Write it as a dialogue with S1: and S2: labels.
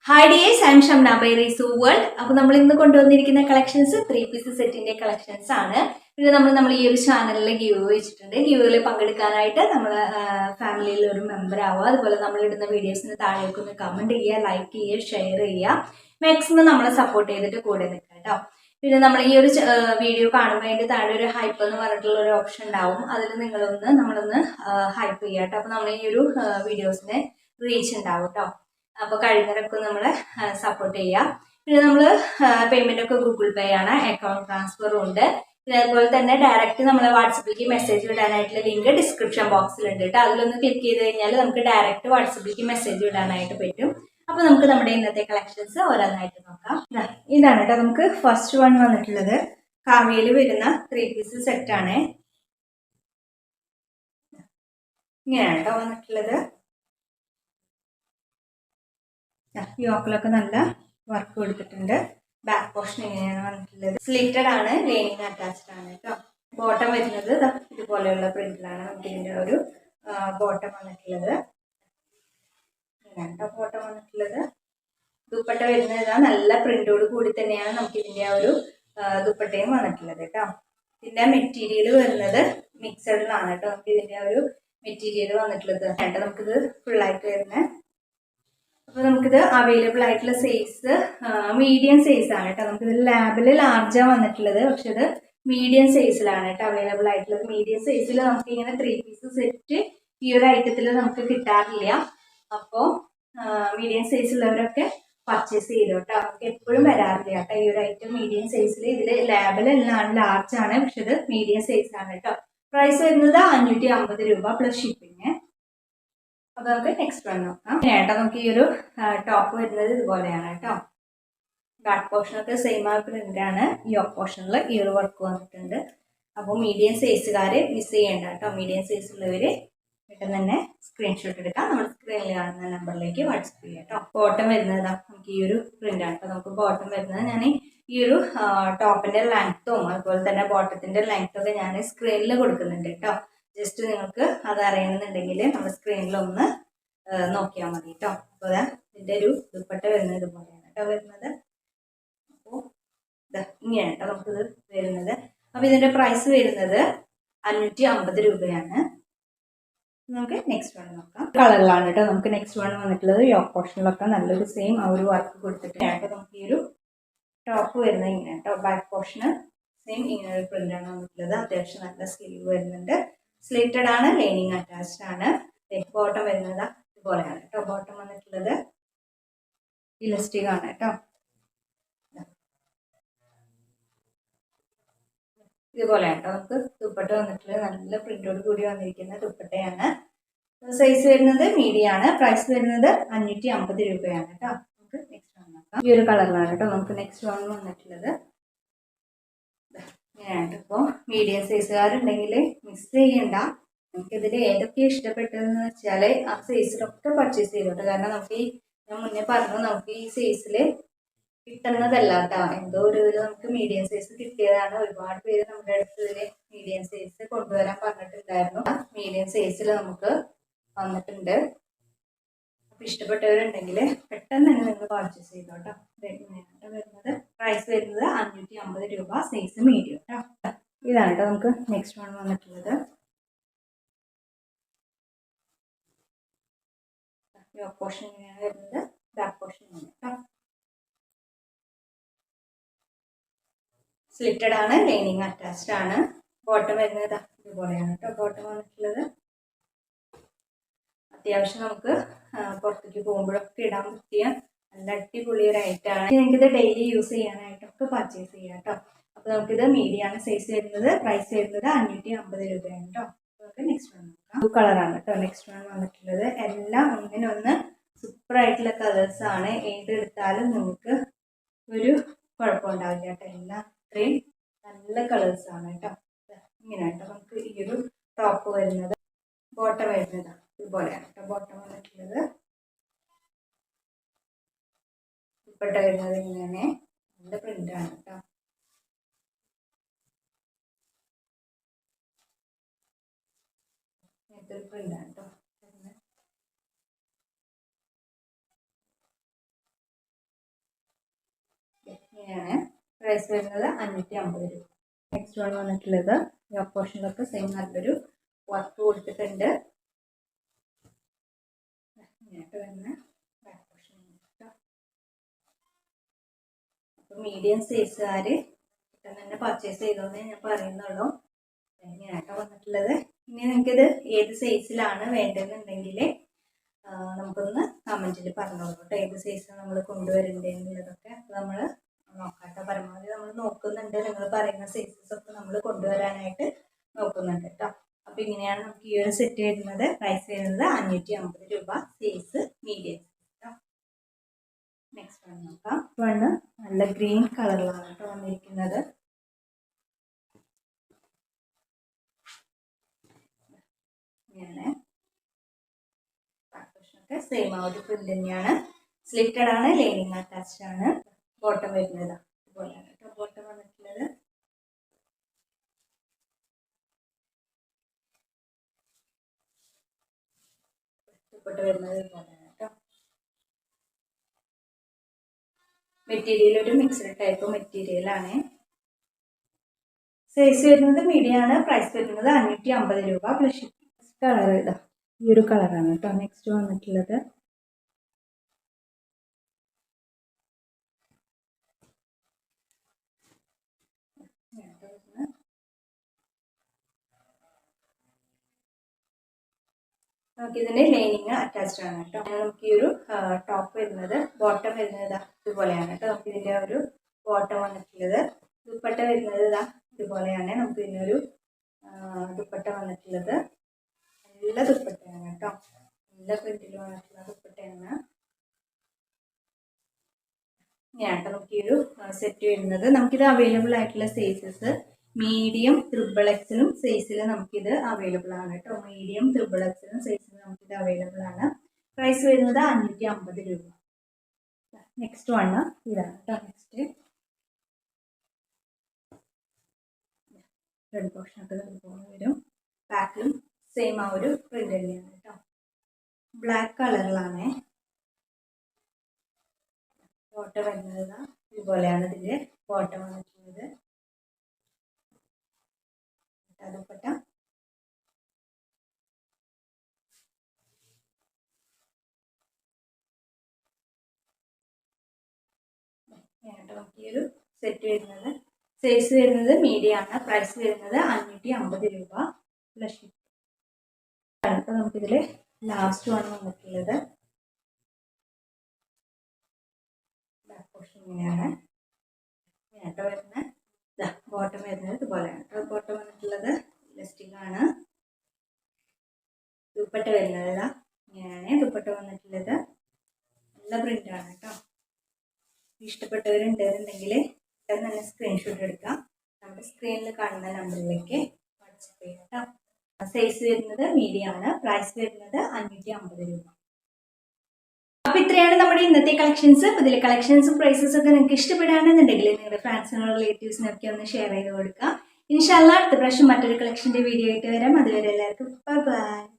S1: Hi dears, I'm Shamna by Reesu world. അപ്പോൾ നമ്മൾ ഇന്ന് കൊണ്ടുവന്നിരിക്കുന്ന കളക്ഷൻസ് 3 പീസ് സെറ്റിന്റെ കളക്ഷൻസ് ആണ്. പിന്നെ നമ്മൾ ഈ ഒരു ചാനലിൽ ഗിവ് വെച്ചിട്ടുണ്ട്. ഗിവിൽ പങ്കെടുക്കാനായിട്ട് നമ്മൾ ഫാമിലിയിൽ ഒരു മെമ്പർ ആവുക. അതുപോലെ നമ്മൾ ഇടുന്ന വീഡിയോസിന് താഴേക്ക് ഒന്ന് കമന്റ് ചെയ്യുക, ലൈക്ക് ചെയ്യുക, ഷെയർ ചെയ്യുക. മാക്സിമം നമ്മളെ സപ്പോർട്ട് ചെയ്തിട്ട് കൂടെ നിൽക്കുക കേട്ടോ. പിന്നെ നമ്മൾ ഈ ഒരു വീഡിയോ കാണുമ്പോൾ അതിന്റെ താഴെ ഒരു ഹൈപ്പ് എന്ന് പറഞ്ഞിട്ടുള്ള ഒരു ഓപ്ഷൻ ഉണ്ടാവും. അതിൽ നമ്മളൊന്ന് ഹൈപ്പ് ചെയ്യുക കേട്ടോ. അപ്പോൾ നമ്മൾ ഈ ഒരു വീഡിയോസിന് റീച്ച് ഉണ്ടാവും കേട്ടോ. അപ്പോൾ കഴിയുന്നവരൊക്കെ നമ്മളെ സപ്പോർട്ട് ചെയ്യാം. പിന്നെ നമ്മൾ പേയ്മെന്റ് ഒക്കെ ഗൂഗിൾ പേ ആണ്, അക്കൗണ്ട് ട്രാൻസ്ഫറും ഉണ്ട്. പിന്നെ അതുപോലെ തന്നെ ഡയറക്റ്റ് നമ്മളെ വാട്സപ്പിലേക്ക് മെസ്സേജ് വിടാനായിട്ടുള്ള ലിങ്ക് ഡിസ്ക്രിപ്ഷൻ ബോക്സിലുണ്ട് കേട്ടോ. അതിലൊന്ന് ക്ലിക്ക് ചെയ്ത് കഴിഞ്ഞാൽ നമുക്ക് ഡയറക്റ്റ് വാട്സപ്പിലേക്ക് മെസ്സേജ് വിടാനായിട്ട് പറ്റും. അപ്പോൾ നമുക്ക് നമ്മുടെ ഇന്നത്തെ കളക്ഷൻസ് ഓരോന്നായിട്ട് നോക്കാം. ഇതാണ് കേട്ടോ നമുക്ക് ഫസ്റ്റ് വൺ വന്നിട്ടുള്ളത്. കാവ്യയിൽ വരുന്ന 3 പീസ് സെറ്റ് ആണ്. ഇങ്ങനെയാണ് കേട്ടോ വന്നിട്ടുള്ളത്. യോക്കിലൊക്കെ നല്ല വർക്ക് കൊടുത്തിട്ടുണ്ട്. ബാക്ക് പോർഷൻ ഇങ്ങനെയാണ് വന്നിട്ടുള്ളത്. സ്ലിറ്റഡ് ആണ്, ലൈനിങ് അറ്റാച്ച്ഡ് ആണ് കേട്ടോ. ബോട്ടം വരുന്നത് ഇതുപോലെയുള്ള പ്രിന്റിലാണ് നമുക്ക് ഇതിന്റെ ഒരു ബോട്ടം വന്നിട്ടുള്ളത്. ഇങ്ങനെയാണ് ബോട്ടം വന്നിട്ടുള്ളത്. ദുപ്പട്ട വരുന്നത് ഇതാ നല്ല പ്രിന്റോട് കൂടി തന്നെയാണ് നമുക്ക് ഇതിന്റെ ആ ഒരു ദുപ്പട്ടയും വന്നിട്ടുള്ളത് കേട്ടോ. ഇതിന്റെ മെറ്റീരിയൽ വരുന്നത് മിക്സഡിലാണ് കേട്ടോ. നമുക്ക് ഇതിന്റെ ഒരു മെറ്റീരിയൽ വന്നിട്ടുള്ളത് നമുക്കിത് ഫുള്ളായിട്ട് വരുന്നത്. അപ്പോൾ നമുക്കിത് അവൈലബിൾ ആയിട്ടുള്ള സൈസ് മീഡിയം സൈസ് ആണ് കേട്ടോ. നമുക്കിത് ലാബിൽ ലാർജാണ് വന്നിട്ടുള്ളത്, പക്ഷെ ഇത് മീഡിയം സൈസിലാണ് കേട്ടോ അവൈലബിൾ ആയിട്ടുള്ളത്. മീഡിയം സൈസിൽ നമുക്ക് ഇങ്ങനെ 3 പീസ് സെറ്റ് ഈ ഒരു ഐറ്റത്തിൽ നമുക്ക് കിട്ടാറില്ല. അപ്പോൾ മീഡിയം സൈസുള്ളവരൊക്കെ പർച്ചേസ് ചെയ്തു കേട്ടോ. നമുക്ക് എപ്പോഴും വരാറില്ല കേട്ടോ ഈ ഒരു ഐറ്റം മീഡിയം സൈസിൽ. ഇതിൽ ലാബിലെല്ലാം ലാർജ് ആണ്, പക്ഷെ ഇത് മീഡിയം സൈസ് ആണ് കേട്ടോ. പ്രൈസ് വരുന്നത് 550 രൂപ പ്ലസ് ഷിപ്പിംഗ്. അപ്പൊ നമുക്ക് നെക്സ്റ്റ് വൺ നോക്കാം. കേട്ടോ നമുക്ക് ഈ ഒരു ടോപ്പ് വരുന്നത് ഇതുപോലെയാണ് കേട്ടോ. ബാക്ക് പോർഷനൊക്കെ സെയിം ആ പ്രിന്റ് ആണ്. ഈ പോർഷനിൽ ഈ ഒരു വർക്ക് വന്നിട്ടുണ്ട്. അപ്പോൾ മീഡിയം സൈസുകാര് മിസ് ചെയ്യേണ്ട കേട്ടോ. മീഡിയം സൈസ് ഉള്ളവര് പെട്ടെന്ന് തന്നെ സ്ക്രീൻഷോട്ട് എടുക്കാം. നമ്മുടെ സ്ക്രീനിൽ കാണുന്ന നമ്പറിലേക്ക് വാട്സപ്പ് ചെയ്യാം കേട്ടോ. ബോട്ടം വരുന്നത് നമുക്ക് ഈ ഒരു പ്രിന്റ് ആണ് കേട്ടോ. നമുക്ക് ബോട്ടം വരുന്നത് ഞാൻ ഈ ഒരു ടോപ്പിന്റെ ലെങ്ത്തും അതുപോലെ തന്നെ ബോട്ടത്തിന്റെ ലെങ്ത്തും ഒക്കെ ഞാൻ സ്ക്രീനിൽ കൊടുക്കുന്നുണ്ട് കേട്ടോ. ജസ്റ്റ് നിങ്ങൾക്ക് അത് അറിയണമെന്നുണ്ടെങ്കിൽ നമ്മുടെ സ്ക്രീനിൽ ഒന്ന് നോക്കിയാൽ മതി കേട്ടോ. അപ്പോൾ ഇതിൻ്റെ ഒരു ദുപ്പട്ട വരുന്നത് ഇതുപോലെയാണ് കേട്ടോ വരുന്നത്. അപ്പോൾ ഇങ്ങനെയാണ് കേട്ടോ നമുക്കിത് വരുന്നത്. അപ്പോൾ ഇതിൻ്റെ പ്രൈസ് വരുന്നത് 550 രൂപയാണ്. നമുക്ക് നെക്സ്റ്റ് വൺ നോക്കാം. കളറിലാണ് കേട്ടോ നമുക്ക് നെക്സ്റ്റ് വൺ വന്നിട്ടുള്ളത്. യോക്ക് പോർഷനിലൊക്കെ നല്ലൊരു സെയിം ആ ഒരു വർക്ക് കൊടുത്തിട്ടാണ് നമുക്ക് ഈ ഒരു ടോപ്പ് വരുന്നത് ഇങ്ങനെ കേട്ടോ. ബാക്ക് പോർഷന് സെയിം ഇങ്ങനെ ഒരു പ്രിന്റാണ് വന്നിട്ടുള്ളത്. അത്യാവശ്യം നല്ല സ്ലീവ് വരുന്നുണ്ട്. സ്ലിറ്റഡ് ആണ്, ലൈനിങ് അറ്റാച്ച്ഡ് ആണ്. ബോട്ടം വരുന്നത് ഇതുപോലെയാണ് കേട്ടോ. ബോട്ടം വന്നിട്ടുള്ളത് ഇലസ്റ്റിക് ആണ് കേട്ടോ. ഇതുപോലെയാണ് കേട്ടോ നമുക്ക് ദുപ്പട്ട വന്നിട്ടുള്ളത്. നല്ല പ്രിന്റോട് കൂടി വന്നിരിക്കുന്ന ദുപ്പട്ടയാണ്. സൈസ് വരുന്നത് മീഡിയം ആണ്. പ്രൈസ് വരുന്നത് 550 രൂപയാണ് കേട്ടോ. നമുക്ക് നെക്സ്റ്റ് വൺ നോക്കാം. ഈ ഒരു കളറിലാണ് കേട്ടോ നമുക്ക് നെക്സ്റ്റ് വൺ വന്നിട്ടുള്ളത്. ഇങ്ങനെയാണ്. ഇപ്പോൾ മീഡിയം സൈസുകാരുണ്ടെങ്കിൽ മിസ് ചെയ്യണ്ട. നമുക്ക് ഇതിൽ ഏതൊക്കെ ഇഷ്ടപ്പെട്ടതെന്ന് വെച്ചാൽ ആ സൈസിലൊക്കെ പർച്ചേസ് ചെയ്തോട്ടെ. കാരണം നമുക്ക് ഞാൻ മുന്നേ പറഞ്ഞു നമുക്ക് ഈ സൈസിൽ കിട്ടുന്നതല്ല കേട്ടോ. എന്തോ ഒരു നമുക്ക് മീഡിയം സൈസ് കിട്ടിയതാണ്. ഒരുപാട് പേര് നമ്മുടെ അടുത്ത് ഇതിൽ മീഡിയം സൈസ് കൊണ്ടുവരാൻ പറഞ്ഞിട്ടുണ്ടായിരുന്നു. മീഡിയം സൈസിൽ നമുക്ക് വന്നിട്ടുണ്ട്. അപ്പോൾ ഇഷ്ടപ്പെട്ടവരുണ്ടെങ്കിൽ പെട്ടെന്ന് തന്നെ നിങ്ങൾ പർച്ചേസ് ചെയ്തോട്ടോ. വരുന്നത് പ്രൈസ് വരുന്നത് 550 രൂപ, സൈസ് മീഡിയം കേട്ടോ. ഇതാണ് കേട്ടോ നമുക്ക് നെക്സ്റ്റ് വൺ വന്നിട്ടുള്ളത്. യോക്ക് പോർഷൻ ഇങ്ങനെയാണ് വരുന്നത്. ബാക്ക് പോർഷൻ ഇങ്ങനെ കേട്ടോ. സ്ലിറ്റഡ് ആണ്, ലൈനിങ് അറ്റാച്ച്ഡ് ആണ്. ബോട്ടം വരുന്നത് ഇതുപോലെയാണ് കേട്ടോ. ബോട്ടം വന്നിട്ടുള്ളത് അത്യാവശ്യം നമുക്ക് പുറത്തേക്ക് പോകുമ്പോഴൊക്കെ ഇടാൻ പറ്റിയ നല്ല അടിപൊളി ഒരു ഐറ്റമാണ്. നിങ്ങൾക്കിത് ഡെയിലി യൂസ് ചെയ്യാനായിട്ടൊക്കെ പർച്ചേസ് ചെയ്യാം കേട്ടോ. അപ്പോൾ നമുക്കിത് മീഡിയം ആണ് സൈസ് വരുന്നത്. പ്രൈസ് വരുന്നത് 550 രൂപയാണ് കേട്ടോ. നമുക്ക് നെക്സ്റ്റ് വൺ നോക്കാം. ബ്ലൂ കളറാണ് കേട്ടോ നെക്സ്റ്റ് വൺ വന്നിട്ടുള്ളത്. എല്ലാം ഒന്നിനൊന്ന് സൂപ്പർ ആയിട്ടുള്ള കളേഴ്സ് ആണ്. ഏതെടുത്താലും നിങ്ങൾക്ക് ഒരു കുഴപ്പമുണ്ടാവില്ല കേട്ടോ. എല്ലാം ഇത്രയും നല്ല കളേഴ്സ് ആണ് കേട്ടോ. ഇങ്ങനെ കേട്ടോ നമുക്ക് ഈ ഒരു ടോപ്പ് വരുന്നത്. ബോട്ടം വരുന്നത് ഇതുപോലെയാണ് കേട്ടോ. ബോട്ടം വന്നിട്ടുള്ളത്. ദുപ്പട്ട വരുന്നത് ഇങ്ങനെ നല്ല പ്രിന്റാണ് കേട്ടോ. പ്രിന്റാണ് കേട്ടോ. ഇങ്ങനെയാണ് പ്രൈസ് വരുന്നത് 550 രൂപ. നെക്സ്റ്റ് വൺ വന്നിട്ടുള്ളത് യോക്ക് പോർഷനിലൊക്കെ സെയിം നല്ലൊരു വർക്ക് കൊടുത്തിട്ടുണ്ട്. ഇങ്ങനെയായിട്ട് വരുന്ന ബാക്ക് പോർഷൻ. അപ്പോൾ മീഡിയം സൈസുകാർ പെട്ടെന്ന് തന്നെ പർച്ചേസ് ചെയ്തോന്നേ ഞാൻ പറയുന്നുള്ളൂ. ഇങ്ങനെയാട്ടോ വന്നിട്ടുള്ളത്. ഇനി നിങ്ങൾക്കിത് ഏത് സൈസിലാണ് വേണ്ടതെന്നുണ്ടെങ്കിൽ നമുക്കൊന്ന് കമൻറ്റിൽ പറഞ്ഞോളൂ കേട്ടോ, ഏത് സൈസ് നമ്മൾ കൊണ്ടുവരേണ്ടതെന്നുള്ളതൊക്കെ. അപ്പോൾ നമ്മൾ നോക്കാട്ടോ, പരമാവധി നമ്മൾ നോക്കുന്നുണ്ട്. നിങ്ങൾ പറയുന്ന സൈസസ് ഒക്കെ നമ്മൾ കൊണ്ടുവരാനായിട്ട് നോക്കുന്നുണ്ട് കേട്ടോ. അപ്പോൾ ഇങ്ങനെയാണ് നമുക്ക് ഈ ഒരു സെറ്റ് വരുന്നത്. പ്രൈസ് വരുന്നത് 550 രൂപ, സൈസ് മീഡിയം കേട്ടോ. നെക്സ്റ്റ് വൺ നോക്കാം. വണ്ണ് നല്ല ഗ്രീൻ കളറിലാണ് കേട്ടോ വന്നിരിക്കുന്നത്. ഇങ്ങനെ സെയിം ആ ഒരു പ്രിന്റ് തന്നെയാണ്. സ്ലിറ്റഡ് ആണ്, ലൈനിങ് അറ്റാച്ച്ഡ് ആണ്. ബോട്ടം വരുന്നത് ഇതുപോലെയാണ് കേട്ടോ ബോട്ടം വന്നിട്ടുള്ളത്. ദുപ്പട്ട വരുന്നത് ഇതുപോലെയാണ് കേട്ടോ. മെറ്റീരിയൽ ഒരു മിക്സ്ഡ് ടൈപ്പ് മെറ്റീരിയലാണ്. സൈസ് വരുന്നത് മീഡിയം ആണ്. പ്രൈസ് വരുന്നത് 550 രൂപ പ്ലസ് ഷിപ്പിംഗ്. കളർ ഇതാ ഈ ഒരു കളറാണ് കേട്ടോ. നെക്സ്റ്റ് വന്നിട്ടുള്ളത് നമുക്കിതിൻ്റെ ലൈനിങ് അറ്റാച്ച്ഡ് ആണ് കേട്ടോ. നമുക്ക് ഈ ഒരു ടോപ്പ് വരുന്നത് ബോട്ടം വരുന്നത് ഇതുപോലെയാണ് കേട്ടോ. നമുക്കിതിൻ്റെ ഒരു ബോട്ടം വന്നിട്ടുള്ളത്. ദുപ്പട്ട വരുന്നത് ഇതാ ഇതുപോലെയാണ്. നമുക്ക് ഇതിനൊരു ദുപ്പട്ട വന്നിട്ടുള്ളത്. നല്ല ദുപ്പട്ടയാണ് കേട്ടോ, നല്ല പ്രിന്റിൽ വന്നിട്ടുള്ള ദുപ്പട്ടയാണ്. ഇങ്ങനെയാട്ടോ നമുക്ക് ഈ ഒരു സെറ്റ് വരുന്നത്. നമുക്കിത് അവൈലബിൾ ആയിട്ടുള്ള സൈസസ് മീഡിയം, ട്രിപ്പിൾ എക്സിലും സൈസിൽ നമുക്കിത് അവൈലബിൾ ആണ് കേട്ടോ. മീഡിയം, ട്രിപ്പിൾ എക്സിലും സൈസിൽ നമുക്കിത് അവൈലബിൾ ആണ്. പ്രൈസ് വരുന്നത് 550 രൂപ. നെക്സ്റ്റ് വണ്ണ് ഇതാണ് കേട്ടോ. നെക്സ്റ്റ് ഫ്രണ്ട് പോർഷനൊക്കെ ഇതുപോലെ വരും. ബാക്കിലും സെയിം ആ ഒരു പ്രിന്റ് തന്നെയാണ് കേട്ടോ. ബ്ലാക്ക് കളറിലാണ് ബോട്ടം വരുന്നത്. ഇതുപോലെയാണ് ഇതിൻ്റെ ബോട്ടം വന്നിട്ടുള്ളത്. ദുപ്പട്ട നമുക്ക് ഈ ഒരു സെറ്റ് വരുന്നത്. സൈസ് വരുന്നത് മീഡിയം ആണ്. പ്രൈസ് വരുന്നത് 550 രൂപ പ്ലസ് ഷിപ്പിംഗ്. അപ്പോൾ നമുക്കിതിൽ ലാസ്റ്റ് വൺ വന്നിട്ടുള്ളത് ബാക്ക് പോർഷൻ ഇങ്ങനെയാണ്. ഇങ്ങനെയാട്ടോ വരുന്നത്. ബോട്ടം വരുന്നത് ഇതുപോലെയാണ് കേട്ടോ. ബോട്ടം വന്നിട്ടുള്ളത് ഇലാസ്റ്റിക് ആണ്. ദുപ്പട്ട വരുന്നത് ഇങ്ങനെയാണ്. ദുപ്പട്ട വന്നിട്ടുള്ളത് നല്ല പ്രിൻ്റാണ് കേട്ടോ. ഇഷ്ടപ്പെട്ടവരുണ്ടെന്നുണ്ടെങ്കിൽ പെട്ടെന്ന് തന്നെ സ്ക്രീൻഷോട്ട് എടുക്കാം. നമ്മുടെ സ്ക്രീനിൽ കാണുന്ന നമ്പറിലേക്ക് വാട്സപ്പ് ചെയ്യാം കേട്ടോ. സൈസ് വരുന്നത് മീഡിയം ആണ്. പ്രൈസ് വരുന്നത് 550 രൂപ. അപ്പോൾ ഇത്രയാണ് നമ്മുടെ ഇന്നത്തെ കളക്ഷൻസ്. അപ്പോൾ ഇതിലെ കളക്ഷൻസും പ്രൈസസും ഒക്കെ നിങ്ങൾക്ക് ഇഷ്ടപ്പെടുകയാണെന്നുണ്ടെങ്കിൽ നിങ്ങളുടെ ഫ്രണ്ട്സിനോ റിലേറ്റീവ്സിനൊക്കെ ഒന്ന് ഷെയർ ചെയ്ത് കൊടുക്കുക. ഇൻഷാ അല്ലാഹ് അടുത്ത പ്രാവശ്യം മറ്റൊരു കളക്ഷൻ്റെ വീഡിയോ ആയിട്ട് വരാം. അതുവരെ എല്ലാവർക്കും ബൈ ബൈ.